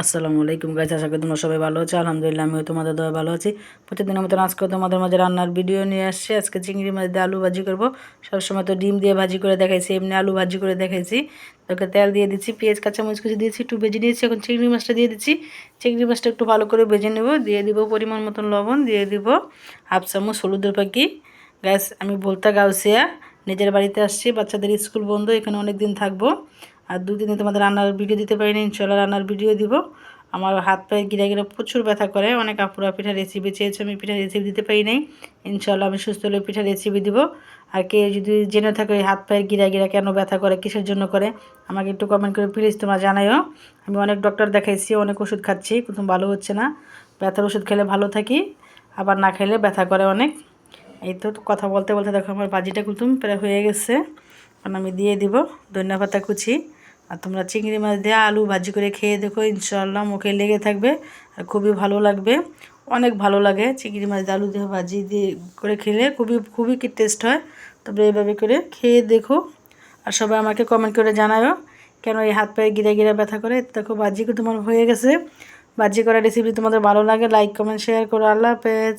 আসসালামু আলাইকুম গাইস, আশা করি তোমরা সবাই ভালো আছো। আলহামদুলিল্লাহ আমিও তোমাদের দয়া ভালো আছি। প্রতিদিনের মতন আজকে তোমাদের মাঝে রান্নার ভিডিও নিয়ে আসছি। আজকে চিংড়ি মাছ দিয়ে আলু ভাজি করব। সবসময় তো ডিম দিয়ে ভাজি করে দেখাইছি, এমনি আলু ভাজি করে দেখাইছি। তোকে তেল দিয়ে দিচ্ছি, পেঁয়াজ কাঁচামরিচ কুচি দিয়েছি, একটু ভেজে নিয়েছি। এখন চিংড়ি মাছটা দিয়ে দিচ্ছি। চিংড়ি মাছটা একটু ভালো করে ভেজে নেব। দিয়ে দিব পরিমাণ মতন লবণ, দিয়ে দিব হাফ চামচ হলুদের পাখি। গ্যাস আমি বলতে গাউসিয়া নিজের বাড়িতে আসছি, বাচ্চাদের স্কুল বন্ধ, এখানে অনেক দিন থাকবো। আর 2 দিনে তোমাদের রান্নার ভিডিও দিতে পারিনি, ইনশাল্লাহ রান্নার ভিডিও দিব। আমার হাত পায়ে গিরা গিরা প্রচুর ব্যথা করে। অনেক আপুরা পিঠার রেসিপি চেয়েছে, আমি পিঠার রেসিপি দিতে পারি নাই। ইনশাল্লাহ আমি সুস্থ হলে পিঠার রেসিপি দিব। আর কে যদি জেনে থাকে ওই হাত পায়ের গিরা গিরা কেন ব্যথা করে, কিসের জন্য করে, আমাকে একটু কমেন্ট করে প্লিজ তোমরা জানাইও। আমি অনেক ডক্টর দেখাইছি, অনেক ওষুধ খাচ্ছি, কিন্তু ভালো হচ্ছে না। ব্যথার ওষুধ খেলে ভালো থাকি, আবার না খেলে ব্যথা করে অনেক। এই তো কথা বলতে বলতে দেখো আমার ভাজিটা কুলতুম প্রায় হয়ে গেছে। এখন আমি দিয়ে দিব ধনিয়া পাতা কুচি। আর তোমরা চিংড়ি মাছ দিয়ে আলু ভাজি করে খেয়ে দেখো, ইনশাআল্লাহ মুখে লেগে থাকবে আর খুবই ভালো লাগবে। অনেক ভালো লাগে চিংড়ি মাছ দিয়ে আলু দিয়ে ভাজি দিয়ে করে খেলে, খুবই খুবই কি টেস্ট হয়। তবে এইভাবে করে খেয়ে দেখো। আর সবাই আমাকে কমেন্ট করে জানাও কেন এই হাত পায়ে গিরে গিরে ব্যথা করে। দেখো ভাজি তোমার হয়ে গেছে। ভাজি করা রেসিপি তোমাদের ভালো লাগে, লাইক কমেন্ট শেয়ার করো। আল্লাহ হাফেজ।